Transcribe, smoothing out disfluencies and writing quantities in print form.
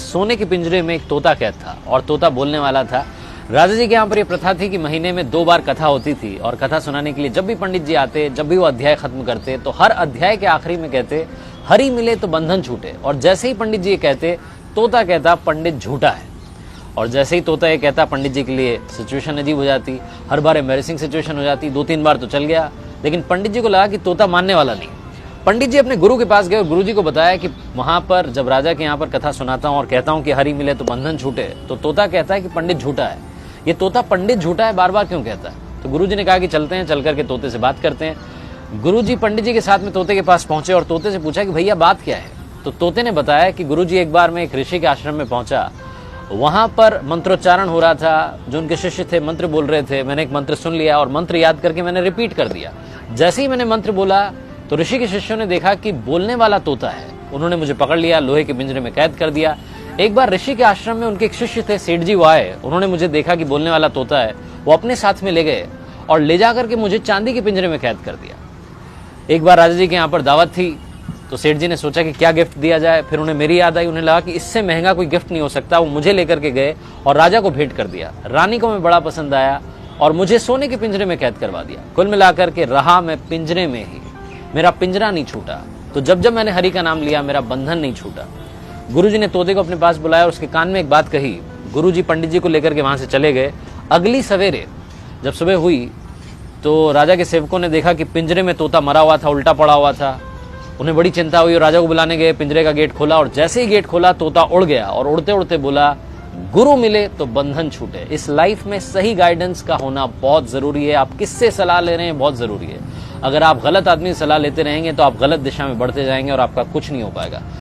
सोने के पिंजरे में एक तोता कैद था और तोता बोलने वाला था। राजा जी के यहाँ पर यह प्रथा थी कि महीने में 2 बार कथा होती थी और कथा सुनाने के लिए जब भी पंडित जी आते, जब भी वो अध्याय खत्म करते तो हर अध्याय के आखिरी में कहते हरि मिले तो बंधन छूटे। और जैसे ही पंडित जी ये कहते तोता कहता पंडित झूठा है। और जैसे ही तोता ये कहता पंडित जी के लिए सिचुएशन अजीब हो जाती, हर बार एम्बैरेसिंग सिचुएशन हो जाती। 2-3 बार तो चल गया, लेकिन पंडित जी को लगा कि तोता मानने वाला नहीं। पंडित जी अपने गुरु के पास गए और गुरु जी को बताया कि वहां पर जब राजा के यहाँ पर कथा सुनाता हूं और कहता हूं कि हरि मिले तो बंधन छूटे, तो तोता कहता है कि पंडित झूठा है। ये तोता पंडित झूठा है बार बार क्यों कहता है? तो गुरु जी ने कहा कि चलते हैं, चल करके तोते से बात करते हैं। गुरु जी पंडित जी के साथ में तोते के पास पहुंचे और तोते से पूछा कि भैया बात क्या है? तो तोते ने बताया कि गुरु जी एक बार मैं एक ऋषि के आश्रम में पहुंचा, वहां पर मंत्रोच्चारण हो रहा था, जो उनके शिष्य थे मंत्र बोल रहे थे। मैंने एक मंत्र सुन लिया और मंत्र याद करके मैंने रिपीट कर दिया। जैसे ही मैंने मंत्र बोला तो ऋषि के शिष्यों ने देखा कि बोलने वाला तोता है। उन्होंने मुझे पकड़ लिया, लोहे के पिंजरे में कैद कर दिया। एक बार ऋषि के आश्रम में उनके एक शिष्य थे, सेठ जी, वो आए, उन्होंने मुझे देखा कि बोलने वाला तोता है, वो अपने साथ में ले गए और ले जाकर के मुझे चांदी के पिंजरे में कैद कर दिया। एक बार राजा जी के यहाँ पर दावत थी तो सेठ जी ने सोचा कि क्या गिफ्ट दिया जाए। फिर उन्हें मेरी याद आई, उन्हें लगा कि इससे महंगा कोई गिफ्ट नहीं हो सकता। वो मुझे लेकर के गए और राजा को भेंट कर दिया। रानी को मैं बड़ा पसंद आया और मुझे सोने के पिंजरे में कैद करवा दिया। कुल मिलाकर के रहा मैं पिंजरे में ही, मेरा पिंजरा नहीं छूटा। तो जब जब मैंने हरि का नाम लिया मेरा बंधन नहीं छूटा। गुरुजी ने तोते को अपने पास बुलाया और उसके कान में एक बात कही। गुरुजी पंडित जी को लेकर के वहां से चले गए। अगली सवेरे जब सुबह हुई तो राजा के सेवकों ने देखा कि पिंजरे में तोता मरा हुआ था, उल्टा पड़ा हुआ था। उन्हें बड़ी चिंता हुई और राजा को बुलाने गए। पिंजरे का गेट खोला और जैसे ही गेट खोला तोता उड़ गया और उड़ते उड़ते बोला गुरु मिले तो बंधन छूटे। इस लाइफ में सही गाइडेंस का होना बहुत जरूरी है। आप किससे सलाह ले रहे हैं बहुत जरूरी है। अगर आप गलत आदमी से सलाह लेते रहेंगे तो आप गलत दिशा में बढ़ते जाएंगे और आपका कुछ नहीं हो पाएगा।